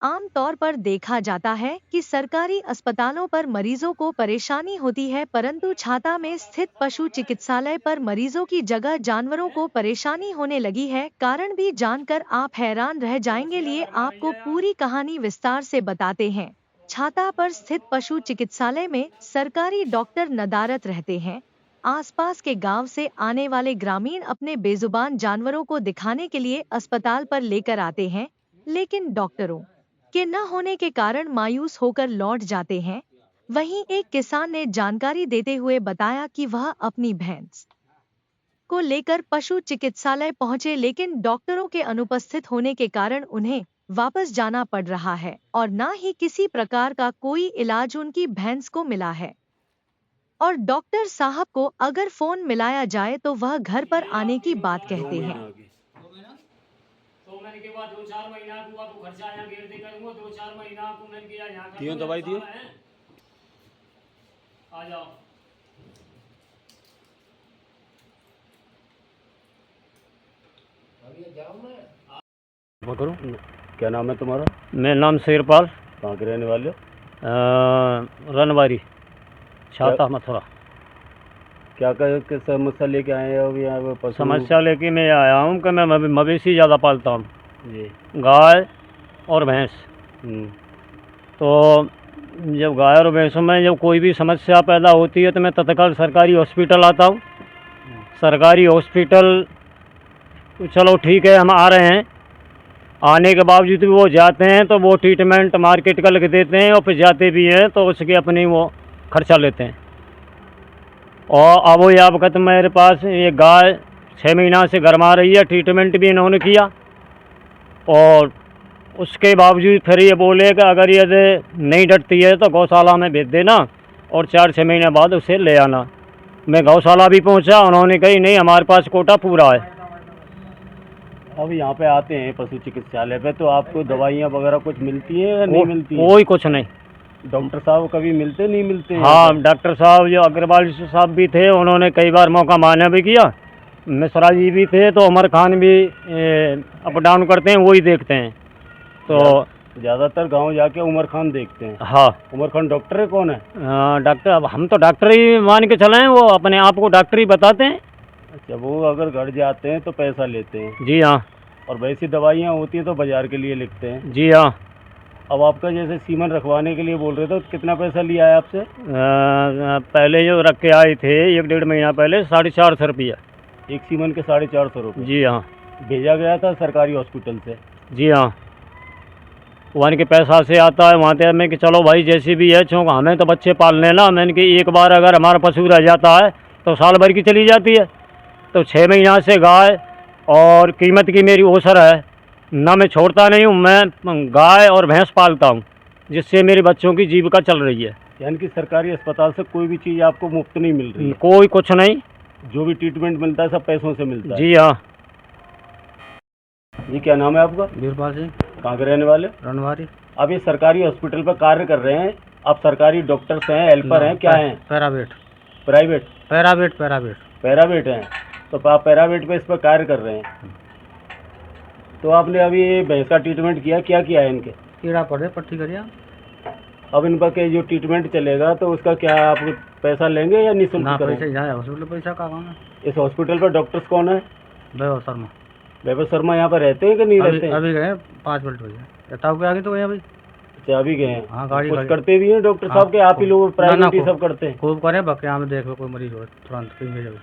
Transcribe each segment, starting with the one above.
आम तौर पर देखा जाता है कि सरकारी अस्पतालों पर मरीजों को परेशानी होती है, परंतु छाता में स्थित पशु चिकित्सालय पर मरीजों की जगह जानवरों को परेशानी होने लगी है। कारण भी जानकर आप हैरान रह जाएंगे, लिए आपको पूरी कहानी विस्तार से बताते हैं। छाता पर स्थित पशु चिकित्सालय में सरकारी डॉक्टर नदारत रहते हैं। आसपास के गांव से आने वाले ग्रामीण अपने बेजुबान जानवरों को दिखाने के लिए अस्पताल पर लेकर आते हैं, लेकिन डॉक्टरों के न होने के कारण मायूस होकर लौट जाते हैं। वहीं एक किसान ने जानकारी देते हुए बताया कि वह अपनी भैंस को लेकर पशु चिकित्सालय पहुंचे, लेकिन डॉक्टरों के अनुपस्थित होने के कारण उन्हें वापस जाना पड़ रहा है और न ही किसी प्रकार का कोई इलाज उनकी भैंस को मिला है। और डॉक्टर साहब को अगर फोन मिलाया जाए तो वह घर पर आने की बात कहते हैं। 2 महीने के बाद 2-4 महीना हुआ तो खर्चा यहाँ घेर दे करूँगा। 2-4 महीना आपको मैंने किया यहाँ दियो दवाई दियो। आ जाओ। करूँ। क्या नाम है तुम्हारा? मेरा नाम शेरपाल, कहाँ के रहने वाले हो? रनवारी, छाता मथुरा। क्या क्या समस्या लेके आए हैं अभी यहाँ पे? पशु समस्या लेके मैं आया हूँ कि मैं मवेशी ज़्यादा पालता हूँ, जी। गाय और भैंस। तो जब गाय और भैंसों में जब कोई भी समस्या पैदा होती है तो मैं तत्काल सरकारी हॉस्पिटल आता हूँ। सरकारी हॉस्पिटल चलो ठीक है, हम आ रहे हैं, आने के बावजूद भी वो जाते हैं तो वो ट्रीटमेंट मार्केट का लिख देते हैं और फिर जाते भी हैं तो उसके अपनी वो खर्चा लेते हैं। और अब वो आप कहते मेरे पास ये गाय 6 महीना से गरमा रही है, ट्रीटमेंट भी इन्होंने किया और उसके बावजूद फिर ये बोले कि अगर ये नहीं डरती है तो गौशाला में भेज देना और 4-6 महीने बाद उसे ले आना। मैं गौशाला भी पहुंचा, उन्होंने कही नहीं हमारे पास कोटा पूरा है। अब यहाँ पे आते हैं पशु चिकित्सालय पे तो आपको दवाइयाँ वगैरह कुछ मिलती है या नहीं मिलती है? कोई कुछ नहीं। डॉक्टर साहब कभी मिलते नहीं मिलते? हाँ, डॉक्टर साहब जो अग्रवाल साहब भी थे, उन्होंने कई बार मौका मान्य भी किया। मिश्रा जी भी थे तो उमर खान भी अप डाउन करते हैं, वही देखते हैं। तो ज़्यादातर गांव जाके उमर खान देखते हैं। हाँ। उमर खान डॉक्टर है? कौन है डॉक्टर? अब हम तो डॉक्टर ही मान के चले हैं, वो अपने आप को डॉक्टर ही बताते हैं। अच्छा, वो अगर घर जाते हैं तो पैसा लेते हैं? जी हाँ। और वैसी दवाइयाँ होती हैं तो बाजार के लिए लिखते हैं? जी हाँ। अब आपका जैसे सीमन रखवाने के लिए बोल रहे थे, तो कितना पैसा लिया है आपसे? पहले जो रख के आए थे 1-1.5 महीना पहले 450 रुपया। एक सीमन के 450 रुपये? जी हाँ। भेजा गया था सरकारी हॉस्पिटल से? जी हाँ, वहाँ के पैसा से आता है वहाँ से। मैं कि चलो भाई जैसी भी है, चूँकि हमें तो बच्चे पालने ना, मैंने कि एक बार अगर हमारा पशु रह जाता है तो साल भर की चली जाती है। तो 6 महीना से गाय और कीमत की मेरी ओसर है ना, मैं छोड़ता नहीं हूँ। मैं गाय और भैंस पालता हूँ जिससे मेरे बच्चों की जीविका चल रही है। यानी कि सरकारी अस्पताल से कोई भी चीज़ आपको मुफ्त नहीं मिल रही? कोई कुछ नहीं, जो भी ट्रीटमेंट मिलता है सब पैसों से मिलता है? जी हाँ। जी, क्या नाम है आपका? वीरपाल सिंह। कहाँ के रहने वाले? रनवारी। आप ये सरकारी हॉस्पिटल पर कार्य कर रहे हैं, आप सरकारी डॉक्टर्स हैं, हेल्पर हैं, क्या हैं? पैरावेट। प्राइवेट? पैरावेट पैरावेट हैं। तो आप पैरावेट पे इस पर कार्य कर रहे हैं। तो आपने अभी भैंस का ट्रीटमेंट किया, क्या किया है इनके? कीड़ा पड़े, पट्टी करिए। अब इन पर के जो ट्रीटमेंट चलेगा तो उसका क्या आप पैसा लेंगे या निःशुल्क करेंगे? हॉस्पिटल पैसा का काम है। इस हॉस्पिटल पर डॉक्टर्स कौन है? वैभव शर्मा। वैभव शर्मा यहाँ पर रहते हैं कि नहीं रहते हैं? अभी गए 5 मिनट हो गए, तब के आगे तो गए अभी। अच्छा, अभी गए हैं। हाँ, गाड़ी कुछ करते भी हैं डॉक्टर साहब के? आप ही लोग प्राइवेट ही सब करते हैं? खूब करे, बाकी यहाँ में देख लो कोई मरीज हो तुरंत कहीं भेजो।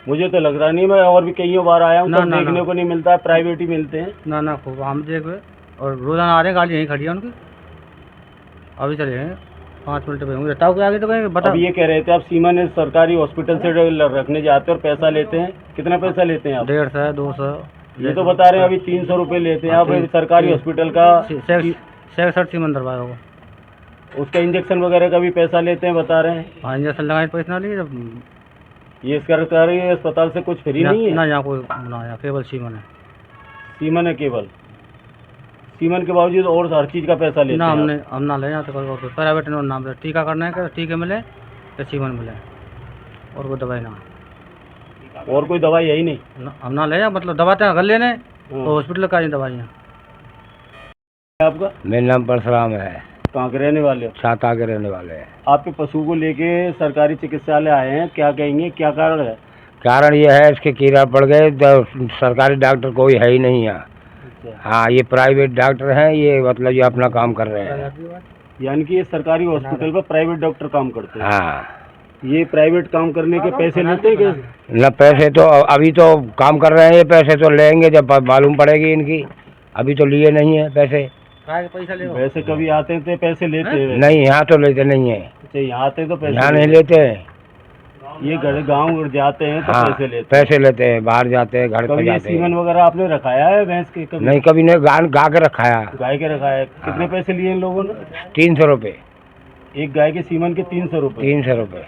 मुझे तो लग रहा नहीं, मैं और भी कई बार आया हूँ तो देखने को नहीं मिलता है, प्राइवेट ही मिलते हैं। ना खूब हम देख और रोजाना आ रहे हैं, गाड़ी यहीं खड़ी है उनकी। अभी चले गए 5 मिनट में होंगे, तब के आगे तो गए। बता, अब ये कह रहे थे आप सीमन सरकारी हॉस्पिटल से रखने जाते हैं और पैसा लेते हैं, कितना पैसा लेते हैं आप? 150 200। ये तो बता रहे हैं अभी 300 रुपये लेते हैं आप सरकारी हॉस्पिटल का। 66 सीमन दरबार होगा, उसका इंजेक्शन वगैरह का भी पैसा लेते हैं बता रहे हैं। हाँ, इंजेक्शन लगाए पैसा ना लिए। ये सरकारी अस्पताल से कुछ फ्री नहीं है ना? यहाँ कोई ना, यहाँ केवल सीमन है। सीमन है केवल? सीमन के बावजूद और हर चीज़ का पैसा लेते हैं? हम ना ले, यहाँ तो प्राइवेट नाम टीका करना है, टीके मिले या सीमन मिले, और कोई दवाई ना। और कोई दवाई है ही नहीं? हम ना ले, मतलब दवा तो घर लेने तो हॉस्पिटल का ही दवाइयाँ। आपका? मेरा नाम परशुराम है। कहाँ के रहने वाले हो? छाता के रहने वाले हैं। आपके पशु को लेके सरकारी चिकित्सालय आए हैं, क्या कहेंगे, क्या कारण है? कारण ये है इसके कीड़ा पड़ गए, सरकारी डॉक्टर कोई है ही नहीं यहाँ। हाँ, ये प्राइवेट डॉक्टर हैं, ये मतलब ये अपना काम कर रहे हैं। यानी कि ये सरकारी हॉस्पिटल पर प्राइवेट डॉक्टर काम करते हैं। हाँ, ये प्राइवेट काम करने के पैसे लेते हैं क्या? न पैसे तो अभी तो काम कर रहे हैं, ये पैसे तो लेंगे जब मालूम पड़ेगी इनकी। अभी तो लिए नहीं है पैसे। वैसे कभी आते हैं तो पैसे लेते हैं? नहीं, यहाँ तो लेते नहीं है। अच्छा, यहाँ आते हैं तो पैसे यहाँ नहीं लेते हैं। ये गाँव जाते हैं तो हाँ, पैसे लेते हैं। पैसे लेते हैं, बाहर जाते हैं, घर पे कभी ये जाते हैं। सीमन वगैरह आपने रखाया है भैंस के? कभी नहीं, कभी नहीं, गा के रखाया। गाय के रखाया है। कितने पैसे लिए इन लोगों ने? 300 रुपये। एक गाय के सीमन के 300 रुपये? 300 रुपये।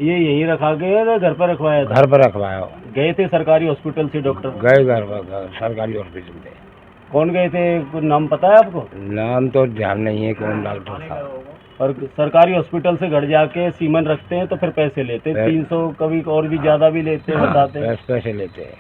ये यहीं रखा गया या घर पर रखवाया था? घर पर रखवाया। गए थे सरकारी हॉस्पिटल से डॉक्टर? गए घर पर, सरकारी हॉस्पिटल में। कौन गए थे, कुछ नाम पता है आपको? नाम तो ध्यान नहीं है कौन डॉक्टर था। और सरकारी हॉस्पिटल से घर जाके सीमन रखते हैं तो फिर पैसे लेते हैं? 300, कभी और भी ज्यादा भी लेते हैं, बताते हैं। पैसे लेते हैं।